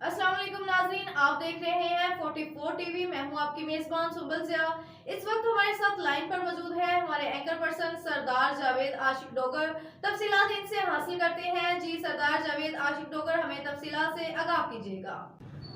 अस्सलाम वालेकुम नाज़रीन, आप देख रहे हैं 44 टीवी। मैं हूं आपकी मेजबान सुबल ज़िया। इस वक्त हमारे साथ लाइन पर मौजूद है हमारे एंकर पर्सन सरदार जावेद आशिक डोगर। तफसीलात इनसे हासिल करते हैं। जी सरदार जावेद आशिक डोगर, हमें तफसीलात से आगाह कीजिएगा।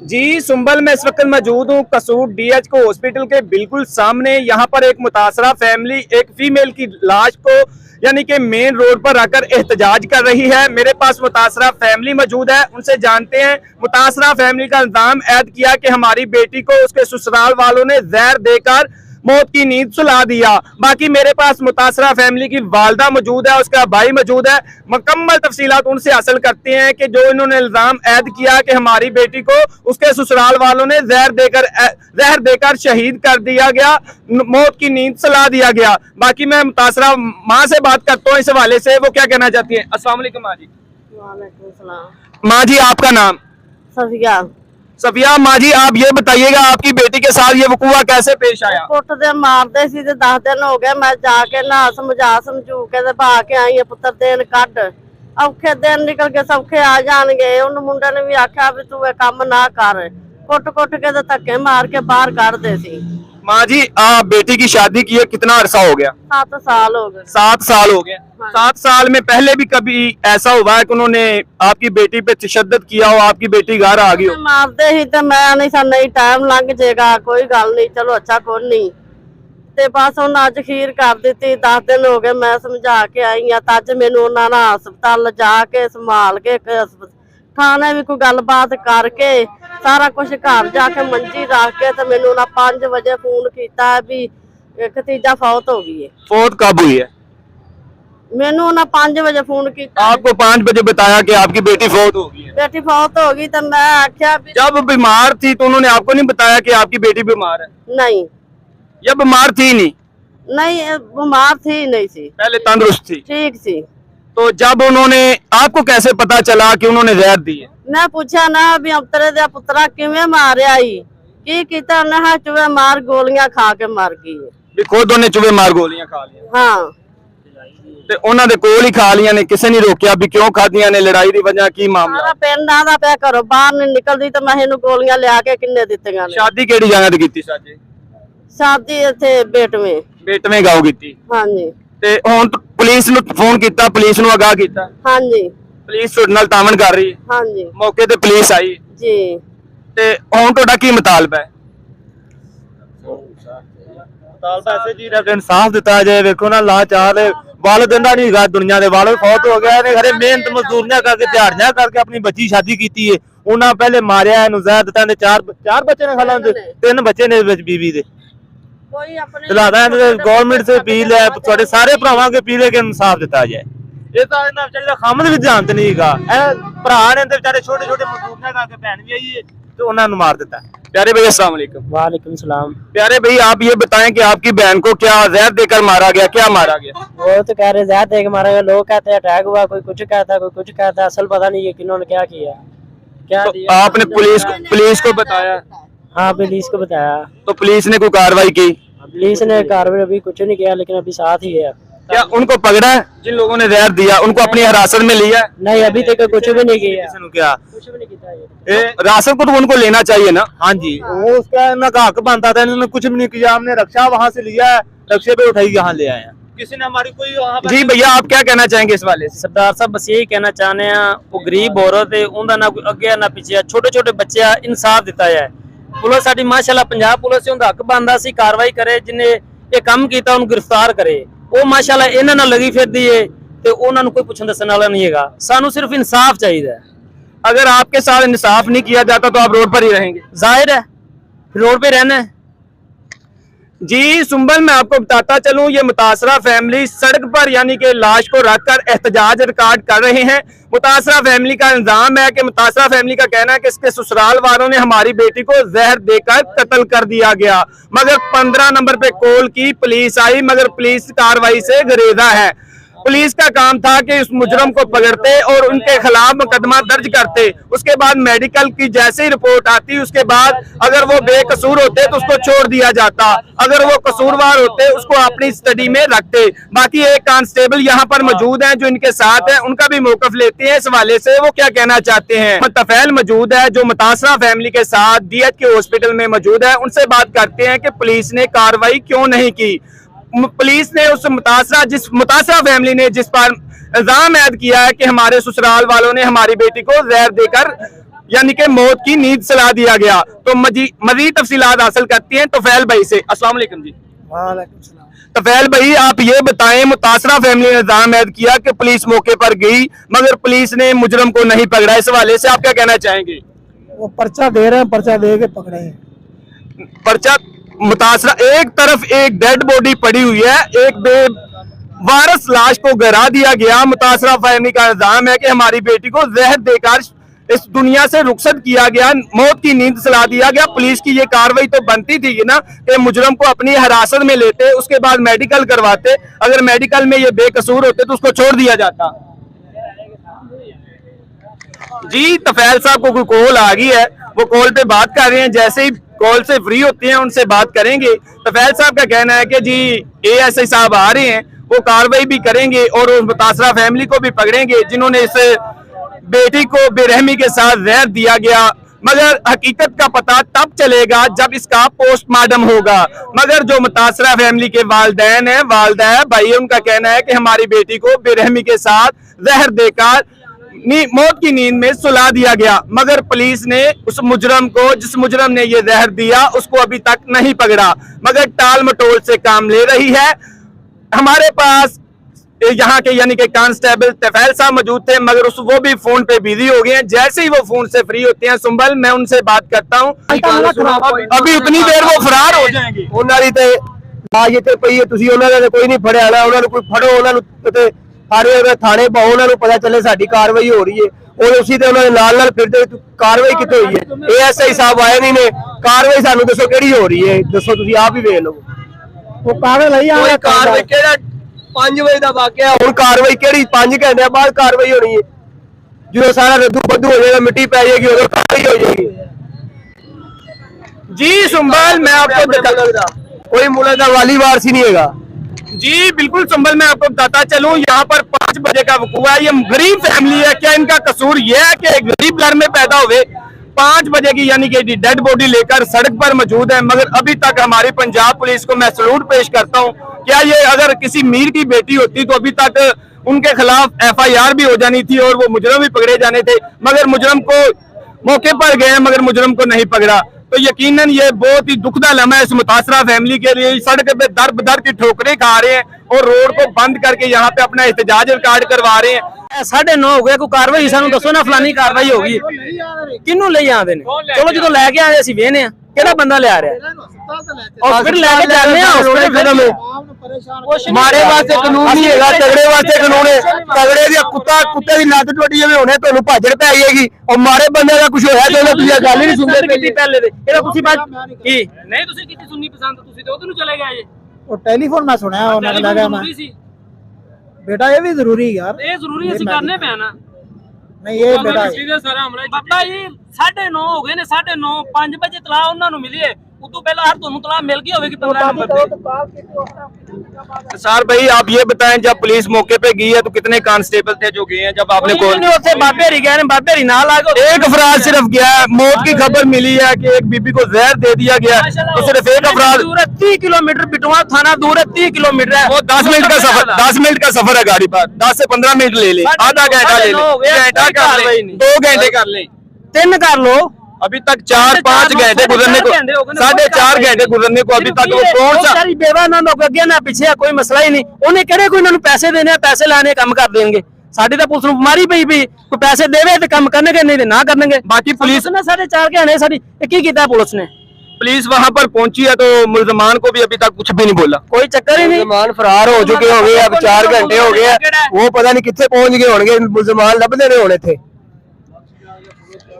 जी सुंबल, मैं इस वक्त मौजूद हूँ कसूर DH हॉस्पिटल के बिल्कुल सामने। यहाँ पर एक मुतासरा फैमिली एक फीमेल की लाश को यानी कि मेन रोड पर रखकर एहतजाज कर रही है। मेरे पास मुतासरा फैमिली मौजूद है, उनसे जानते हैं। मुतासरा फैमिली का इल्जाम ऐद किया कि हमारी बेटी को उसके ससुराल वालों ने जहर देकर मौत की नींद सुला दिया। बाकी मेरे पास मुतासरा फैमिली की वालदा मौजूद है, उसका भाई मौजूद है। मुकम्मल तफसीलात उनसे हासिल करते हैं कि जो इन्होंने इल्जाम ऐद किया कि हमारी बेटी को उसके ससुराल वालों ने जहर देकर शहीद कर दिया गया, मौत की नींद सुला दिया गया। बाकी मैं मुतासरा माँ से बात करता हूँ इस हवाले से, वो क्या कहना चाहती है। अस्सलाम वालेकुम माँ जी। वालेकुम सलाम। माँ जी, आपका नाम? सफिया। सफिया माँ जी, आप ये बताइएगा आपकी बेटी के साथ ये वकूआ कैसे पेश आया? कुट दे मारदे सी ते 10 दिन हो गए। मैं जाके ना समझू के ते भा के आई पुत्र दिन कट औखे दिन निकल के सौखे आ जाएंगे। उन मुंडे ने भी आख्या भी तू ये काम ना कर, कुट के ते धक्के मार के बाहर कर दे सी। माँ जी, आप बेटी की शादी की है, कितना अरसा हो गया? 7 साल हो गए। 7 साल हो गए। हाँ। 7 साल में पहले भी कभी ऐसा हुआ है कि उन्होंने आपकी बेटी पे तशद्दुद किया हो, आपकी बेटी घर आ गई हो? मारदे ही ते मैं नहीं सा नहीं टाइम लंघ जाएगा, कोई गल नहीं, चलो अच्छा कोई नहीं। ते बस उन्हें अज खीर कर दी। 10 दिन हो गए मैं समझा के आई हाँ। तज मैनू उन्होंने हस्पताल जाके संभाल के थाने भी कोई गलबात करके सारा कुछ घर जाके मंजी रख के ते मैनू 5 बजे फोन किया भी एक तीजा फौत हो गई है। फौत कब हुई है? मैनू उन्हें 5 बजे फोन किया। आपको 5 बजे बताया कि आपकी बेटी फौत हो गई है? बेटी फौत हो गई तो मैं आख्या भी जब बीमार थी तो उन्होंने आपको नहीं बताया कि आपकी बेटी बीमार है? नहीं या बीमार थी नहीं? नहीं बीमार थी नहीं सी, पहले तंदुरुस्त थी। ठीक सी। तो जब उन्होंने आपको कैसे पता चला कि उन्होंने जहर दी है? मैं पूछा ना भी अवतरे दे पुत्रा किवें मारिया ही की कीता। उन्हें चुवे मार गोलियां खा के मर गई है। भी खुद उन्हें चुवे मार गोलियां खा लिया? हाँ ਤੇ ਉਹਨਾਂ ਦੇ ਕੋਲ ਹੀ ਖਾ ਲੀਆਂ ਨੇ, ਕਿਸੇ ਨੇ ਰੋਕਿਆ ਵੀ ਕਿਉਂ ਖਾਧੀਆਂ ਨੇ, ਲੜਾਈ ਦੀ ਵਜ੍ਹਾ ਕੀ ਮਾਮਲਾ? सारा पिंड आदा पे घरों बाहर नहीं निकलती तो मैं इन्हू गोलियां लिया के किन्ने दित्तियां ने। ਸ਼ਾਦੀ ਕਿਹੜੀ ਜਗ੍ਹਾ ਤੇ ਕੀਤੀ ਸਾਜੇ? शादी इत्थे बेटवें। ਬੇਟਵੇਂ ਗਾਉ ਕੀਤੀ। हाँ जी ਤੇ ਹੁਣ ਪੁਲਿਸ ਨੂੰ ਫੋਨ ਕੀਤਾ, ਪੁਲਿਸ ਨੂੰ ਅਗਾਹ ਕੀਤਾ? हाँ जी ਪੁਲਿਸ ਤੁਹਾਡੇ ਨਾਲ ਤਾਮਨ ਕਰ ਰਹੀ ਹੈ? हाँ जी ਮੌਕੇ ਤੇ ਪੁਲਿਸ ਆਈ जी। ਤੇ ਹੁਣ ਤੁਹਾਡਾ ਕੀ ਮੁਤਾਲਬਾ ਹੈ? ਮੁਤਾਲਬਾ ਐਸੇ ਜੀ ਰੱਬ ਇਨਸਾਫ ਦਿੱਤਾ ਜਾਏ। ਵੇਖੋ ਨਾ ਲਾਚਾਰ ਵਾਲਿदैन ਦਾ ਨਹੀਂ ਗਾ ਦੁਨੀਆ ਦੇ, ਵਾਲਿਦ ਫੌਤ ਹੋ ਗਿਆ ਨੇ। ਘਰੇ ਮਿਹਨਤ ਮਜ਼ਦੂਰੀਆਂ ਕਰਕੇ ਦਿਹਾੜੀਆਂ ਕਰਕੇ ਆਪਣੀ ਬੱਚੀ ਸ਼ਾਦੀ ਕੀਤੀ ਏ। ਉਹਨਾਂ ਪਹਿਲੇ ਮਾਰਿਆ ਇਹਨੂੰ ਜ਼ਹਿਰ ਦਿੱਤਾ ਨੇ। ਚਾਰ ਬੱਚੇ ਨੇ ਖਾਲਾਂ ਦੇ, 3 ਬੱਚੇ ਨੇ ਵਿੱਚ ਬੀਬੀ ਦੇ। कोई अपने ਦਿਲਾਦਾ ਗਵਰਨਮੈਂਟ ਸੇ ਅਪੀਲ ਹੈ, ਤੁਹਾਡੇ ਸਾਰੇ ਭਰਾਵਾਂ ਕੇ ਅਪੀਲ ਹੈ ਕਿ ਇਨਸਾਫ ਦਿੱਤਾ ਜਾਏ। ਇਹ ਤਾਂ ਇਹਨਾਂ ਵਿਚਾਰੇ ਦਾ ਖਾਮਦ ਵੀ ਧਿਆਨ ਤੇ ਨਹੀਂ ਗਾ। ਇਹ ਭਰਾ ਨੇ ਤੇ ਵਿਚਾਰੇ ਛੋਟੇ ਛੋਟੇ ਮਜ਼ਦੂਰੀਆਂ ਕਰਕੇ ਭੈਣ ਵੀ ਆਈ ਏ ਤੇ ਉਹਨਾਂ ਨੂੰ ਮਾਰ ਦਿੱਤਾ। प्यारे भैया अस्सलाम वालेकुम। वालेकुम सलाम। प्यारे भाई, आप ये बताएं कि आपकी बहन को क्या जहर देकर मारा गया? क्या मारा गया? वो तो कह रहे जहर दे के मारा गया, लोग कहते हैं अटैक हुआ, कोई कुछ कहता है कोई कुछ कहता है। असल पता नहीं है किन्होंने क्या किया, क्या तो दिया। आपने पुलिस को बताया? हाँ पुलिस को बताया। तो पुलिस ने कोई कार्रवाई की? पुलिस ने कार्रवाई अभी कुछ नहीं किया, लेकिन अभी साथ ही है। क्या उनको पकड़ा है जिन लोगों ने जहर दिया? उनको अपनी हिरासत में लिया है? नहीं अभी तक कुछ भी नहीं किया, ਕਿਸੇ ਨੂੰ ਕਿਹਾ कुछ भी नहीं किया ये। हिरासत को तो उनको लेना चाहिए ना। हाँ जी, वो उसका इनका का हक बनता था। इन्होंने कुछ भी नहीं किया। हमने रक्षा वहाँ से लिया है, रक्षे पे उठाई यहाँ ले आए हैं। किसी ने हमारी कोई वहाँ जी भैया, आप क्या कहना चाहेंगे इस वाले से? सरदार साहब बस यही कहना चाहने हैं, वो गरीब औरत है, उनका ना कोई अगे ना पीछे, छोटे छोटे बच्चे आ, इंसाफ दिता जाए। पुलिस साडी माशाल्लाह पंजाब पुलिस उनका हक बनता सी कार्रवाई करे, जिन्हें ये काम किया उन्हें गिरफ्तार करे। वो माशाल्लाह इन्हां नाल लगी फिरदी है ते उन्हां नूं कोई पुछण दस्सण वाला नहीं हैगा। सानू सिर्फ इंसाफ चाहिए। अगर आपके साथ इंसाफ नहीं किया जाता तो आप रोड पर ही रहेंगे? जाहिर है रोड पे रहना है। जी सुंबल, मैं आपको बताता चलूं, ये मुतासरा फैमिली सड़क पर यानी कि लाश को रखकर एहतजाज रिकॉर्ड कर रहे हैं। मुतासरा फैमिली का इल्जाम है कि मुतासरा फैमिली का कहना है कि इसके ससुराल वालों ने हमारी बेटी को जहर देकर कत्ल कर दिया गया, मगर 15 नंबर पे कॉल की, पुलिस आई, मगर पुलिस कार्रवाई से गुरेजा है। पुलिस का काम था कि उस मुजरम को पकड़ते और उनके खिलाफ मुकदमा दर्ज करते। उसके बाद मेडिकल की जैसे ही रिपोर्ट आती उसके बाद अगर वो बेकसूर होते तो उसको छोड़ दिया जाता, अगर वो कसूरवार होते उसको अपनी स्टडी में रखते। बाकी एक कांस्टेबल यहाँ पर मौजूद हैं जो इनके साथ है, उनका भी मौकफ लेते हैं इस हवाले से वो क्या कहना चाहते हैं। तफैल मौजूद है जो मुतासरा फैमिली के साथ डीएच के हॉस्पिटल में मौजूद है, उनसे बात करते हैं कि पुलिस ने कार्रवाई क्यों नहीं की। पुलिस ने उस मुतासरा फैमिली ने जिस पर इल्जाम ऐड किया है कि हमारे ससुराल वालों ने हमारी बेटी को जहर देकर यानी कि मौत की नींद सला दिया गया। तो मजीद तफसीलात हासिल करती हैं तफैल भाई से। अस्सलाम वालेकुम जी। वालेकुम सलाम। तफैल भाई आप ये बताएं, मुतासरा फैमिली ने इल्जाम ऐड किया कि पुलिस मौके पर गई मगर पुलिस ने मुजरम को नहीं पकड़ा, इस हवाले से आप क्या कहना चाहेंगे? वो पर्चा दे रहे हैं, पर्चा दे के पकड़े हैं। पर्चा मुतासरा, एक तरफ एक डेड बॉडी पड़ी हुई है, एक बेवारस लाश को गिरा दिया गया। मुतासरा फैमिली का इल्जाम है कि हमारी बेटी को जहर देकर इस दुनिया से रुखसत किया गया, मौत की नींद सुला दिया गया। पुलिस की ये कार्रवाई तो बनती थी ना कि मुजरम को अपनी हिरासत में लेते, उसके बाद मेडिकल करवाते, अगर मेडिकल में ये बेकसूर होते तो उसको छोड़ दिया जाता। जी तफैल साहब को कोई कॉल आ गई है, वो कॉल पे बात कर रहे हैं, जैसे ही कॉल से फ्री होते हैं उनसे बात करेंगे। तफैल साहब का कहना है कि जी एएसआई साहब आ रहे हैं, वो कार्रवाई भी करेंगे और उस मुतासरा फैमिली को भी पकड़ेंगे जिन्होंने इस बेटी को बेरहमी के साथ जहर दिया गया। मगर हकीकत का पता तब चलेगा जब इसका पोस्टमार्टम होगा। मगर जो मुतासरा फैमिली के वालिदैन है, वालिदा है भाई, उनका कहना है कि हमारी बेटी को बेरहमी के साथ जहर देकर मौत की नींद में सुला दिया गया। मगर पुलिस ने उस मुजरम को, जिस मुजरम ने ये जहर दिया, उसको अभी तक नहीं पकड़ा, मगर टाल मटोल से काम ले रही है। हमारे पास यहाँ के यानी कि कांस्टेबल तफैल साहब मौजूद थे मगर वो भी फोन पे बिजी हो गए हैं। जैसे ही वो फोन से फ्री होते हैं सुंबल, मैं उनसे बात करता हूँ। अभी उतनी देर वो फरार हो जाएंगे। उन्होंने ते लाज ते पई है, तुसी उन्होंने ने कोई नहीं फड़िया ना, उन्होंने कोई फड़ो, उन्होंने ते सारे थाने पाओ, उन्होंने पता चले साडी कार्रवाई हो रही है और उसी ते उन्होंने नाल नाल फिरदे कार्रवाई कितनी हुई है। एएसआई साहब आए नहीं ने, कार्रवाई सानू दसो केड़ी हो रही है, दसो तुसी आप ही वेख लो। वो पागल है या कार्रवाई केड़ा 5 बजे का वाकया, हुण कार्रवाई केड़ी 5 घंटे बाद कार्रवाई होनी है। जो सारा रद्दू बद्दू हो जाएगा, मिट्टी पै जाएगी, उधर कार्रवाई हो जाएगी। जी सुंबल, मैं आपको लगता कोई मुल्क का वाली वारस ही नहीं है। जी बिल्कुल संभल, मैं आपको बताता चलूं, यहाँ पर 5 बजे का वकूआ है। ये गरीब फैमिली है, क्या इनका कसूर ये है कि गरीब घर में पैदा हुए? 5 बजे की यानी कि डेड बॉडी लेकर सड़क पर मौजूद है। मगर अभी तक हमारी पंजाब पुलिस को मैं सलूट पेश करता हूँ। क्या ये अगर किसी मीर की बेटी होती तो अभी तक उनके खिलाफ FIR भी हो जानी थी और वो मुजरम भी पकड़े जाने थे। मगर मुजरम को मौके पर गए मगर मुजरम को नहीं पकड़ा। तो यकीनन ये बहुत ही दुखदा लम्हा है इस मुतासरा फैमिली के लिए। सड़क पे दर बदर की ठोकरें खा रहे हैं और रोड को बंद करके यहाँ पे अपना एहतजाज रिकॉर्ड करवा रहे हैं। 9:30 हो गया, कोई कार्रवाई सानू दसो ना, फलानी कार्रवाई होगी। किन्नू ले आंदे ने? चलो जो लैके आए असि वेने आ केड़ा बंदा ले आ रहा है और फिर लैके जाने आ हॉस्पिटल खत्म है। मारे वास्ते कानून नहीं है, तगड़े वास्ते कानून है। तगड़े दी कुत्ते दी लत टुट जावे हुणे ਤੁਹਾਨੂੰ ਭਾਜੜ ਪੈ ਜਾਏਗੀ और मारे बंदे ਦਾ कुछ होया ਤੇ ਉਹਨੇ ਤੁਸੀਂ ਗੱਲ ਹੀ ਨਹੀਂ ਸੁਣਦੇ ਕੀਤੀ ਪਹਿਲੇ ਦੇ। ਇਹਦਾ ਤੁਸੀਂ ਬਾਤ ਕੀ ਨਹੀਂ ਤੁਸੀਂ ਕੀਤੀ ਸੁਣਨੀ ਪਸੰਦ, ਤੁਸੀਂ ਤੇ ਉਧਰ ਨੂੰ ਚਲੇ ਗਏ ਜੇ। ਉਹ ਟੈਲੀਫੋਨ ਮੈਂ ਸੁਣਿਆ, ਉਹਨਾਂ ਨੇ ਲਗਾ ਮੈਂ बेटा ये भी जरूरी है यार, ਇਹ ਜ਼ਰੂਰੀ ਅਸੀਂ ਕਰਨੇ ਪੈਣਾ। नहीं ये बेटा ਬਾਬਾ ਜੀ 9:30 ਹੋ ਗਏ ਨੇ, 9:30 5 ਵਜੇ ਤਲਾ ਉਹਨਾਂ ਨੂੰ ਮਿਲੀਏ। उतो पहला हर ਤੁਹਾਨੂੰ तलाक मिल गई होगी 15 नंबर पे। सर भाई आप ये बताएं, जब पुलिस मौके पे गई है तो कितने कांस्टेबल थे जो गए हैं? जब आपने कॉल बाबे गए बाबे ना लागो, एक अफराद सिर्फ गया है। मौत की खबर मिली है कि एक बीबी को जहर दे दिया गया, तो सिर्फ एक अफराद। 30 किलोमीटर बिटवा थाना दूर है, 30 किलोमीटर है। वो 10 मिनट का सफर, 10 मिनट का सफर है गाड़ी पर। 10 से 15 मिनट ले ले, आधा घंटा ले ले, घंटा कर ले, 2 घंटे कर ले, 3 कर लो। अभी तक 4-5 घंटे गुजरने को, 4.5 घंटे गुजरने को अभी तक वो कौन सा बेवा ना अगे ना पीछे कोई मसला ही नहीं। उन्हें कहने कोई इन्होंने पैसे देने, पैसे लाने काम कर देंगे। साडी तो पुलिस ਨੂੰ ਮਾਰੀ ਪਈ ਵੀ ਕੋਈ ਪੈਸੇ ਦੇਵੇ ਤੇ ਕੰਮ ਕਰਨਗੇ, ਨਹੀਂ ਤੇ ਨਾ ਕਰਨਗੇ। बाकी पुलिस ने 4.5 घंटे साडी की कीता पुलिस ने? पुलिस वहां पर पहुंची है तो मुल्जमान को भी अभी तक कुछ भी नहीं बोला, कोई चक्कर ही नहीं। मुसलमान फरार हो चुके होंगे, अब 4 घंटे हो गए, वो पता नहीं कितने पहुंच गए होंगे, मुसलमान लभदे नहीं होने थे।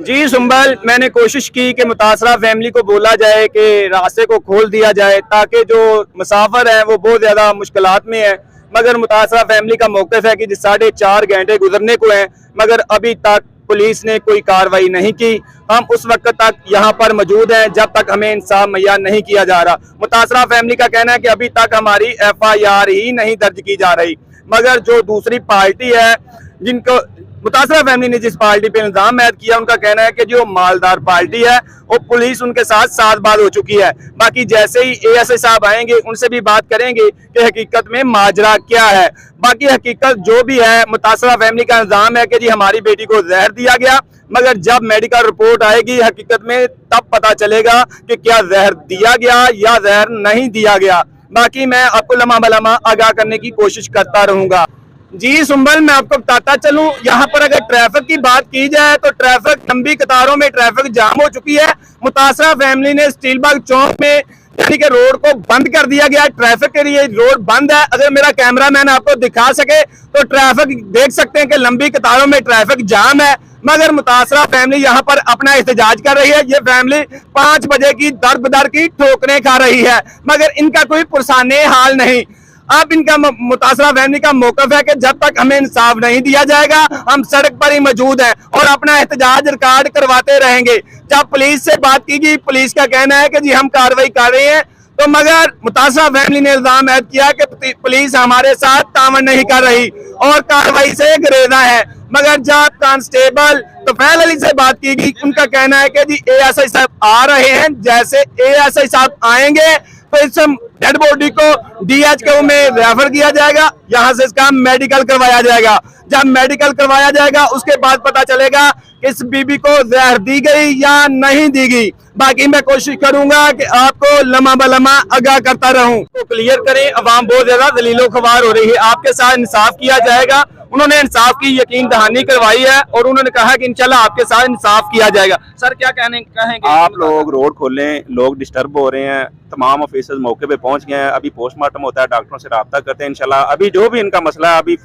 जी सुंबल, मैंने कोशिश की कि मुतासरा फैमिली को बोला जाए कि रास्ते को खोल दिया जाए ताकि जो मुसाफिर है वो बहुत ज्यादा मुश्किलात में है, मगर मुतासरा फैमिली का मौक़िफ़ है कि 4.5 घंटे गुजरने को हैं मगर अभी तक पुलिस ने कोई कार्रवाई नहीं की। हम उस वक्त तक यहाँ पर मौजूद हैं जब तक हमें इंसाफ मुहैया नहीं किया जा रहा। मुतासरा फैमिली का कहना है कि अभी तक हमारी FIR ही नहीं दर्ज की जा रही, मगर जो दूसरी पार्टी है जिनको मुतासरा फैमिली ने जिस पार्टी पे इल्जाम ऐड किया, उनका कहना है कि जो मालदार पार्टी है वो पुलिस उनके साथ साज़बाज हो चुकी है। बाकी जैसे ही ASI साहब आएंगे उनसे भी बात करेंगे कि हकीकत में माजरा क्या है। बाकी हकीकत जो भी है, मुतासरा फैमिली का इल्जाम है कि जी हमारी बेटी को जहर दिया गया, मगर जब मेडिकल रिपोर्ट आएगी हकीकत में तब पता चलेगा कि क्या जहर दिया गया या जहर नहीं दिया गया। बाकी मैं आपको लम्हा बलम्हा आगाह करने की कोशिश करता रहूंगा। जी सुंबल, मैं आपको बताता चलूं, यहाँ पर अगर ट्रैफिक की बात की जाए तो ट्रैफिक लंबी कतारों में ट्रैफिक जाम हो चुकी है। मुतासरा फैमिली ने स्टीलबाग चौक में यानी कि रोड को बंद कर दिया गया, ट्रैफिक के लिए रोड बंद है। अगर मेरा कैमरामैन आपको दिखा सके तो ट्रैफिक देख सकते हैं कि लंबी कतारों में ट्रैफिक जाम है, मगर मुतासरा फैमिली यहाँ पर अपना एहतजाज कर रही है। ये फैमिली 5 बजे की दर बदर की ठोकरें खा रही है, मगर इनका कोई पुरसाने हाल नहीं। अब इनका मुतासरा फैमिली का मौक़िफ़ है कि जब तक हमें इंसाफ नहीं दिया जाएगा हम सड़क पर ही मौजूद हैं और अपना एहतजाज रिकॉर्ड करवाते रहेंगे। जब पुलिस से बात की गई, पुलिस का कहना है कि जी हम कार्रवाई कर रहे हैं, तो मगर मुतासरा फैमिली ने इल्जाम ऐड किया कि पुलिस हमारे साथ तावन नहीं कर रही और कार्रवाई से गुरेजा है। मगर जब कांस्टेबल तफैल अली से बात की गई, उनका कहना है कि जी ASI साहब आ रहे हैं, जैसे ASI साहब आएंगे तो इस डेड बॉडी को DHQ में रेफर किया जाएगा, यहाँ से इसका मेडिकल करवाया जाएगा। जब मेडिकल करवाया जाएगा उसके बाद पता चलेगा कि इस बीबी को जहर दी गई या नहीं दी गई। बाकी मैं कोशिश करूंगा कि आपको लम्हा बलम्हा आगाह करता रहूं। तो क्लियर करें, अवाम बहुत ज्यादा दलीलो ख्वार हो रही है, आपके साथ इंसाफ किया जाएगा। उन्होंने इंसाफ की यकीन दहानी करवाई है और उन्होंने कहा कि इंशाल्लाह आपके साथ इंसाफ किया जाएगा। सर क्या कहेंगे? आप लोग रोड खोलें, लोग डिस्टर्ब हो रहे हैं, तमाम ऑफिसर्स मौके पे पहुंच गए हैं। अभी पोस्टमार्टम होता है, डॉक्टरों से रब्ता करते हैं। इंशाल्लाह अभी जो भी इनका मसला है अभी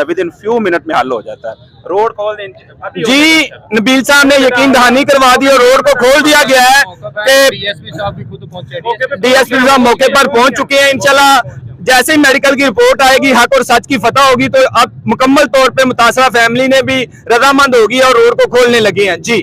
विद इन फ्यू मिनट में हल हो जाता है। रोड खोल दें जी, नबील साहब ने यकीन दहानी करवा दी और रोड को खोल दिया गया है कि DSP साहब भी खुद पहुंचे, DSP साहब मौके पर पहुंच चुके हैं। इंशाल्लाह जैसे ही मेडिकल की रिपोर्ट आएगी, हक और सच की फतह होगी, तो अब मुकम्मल तौर पे मुतासरा फैमिली ने भी रजामंद होगी और रोड को खोलने लगी हैं। जी।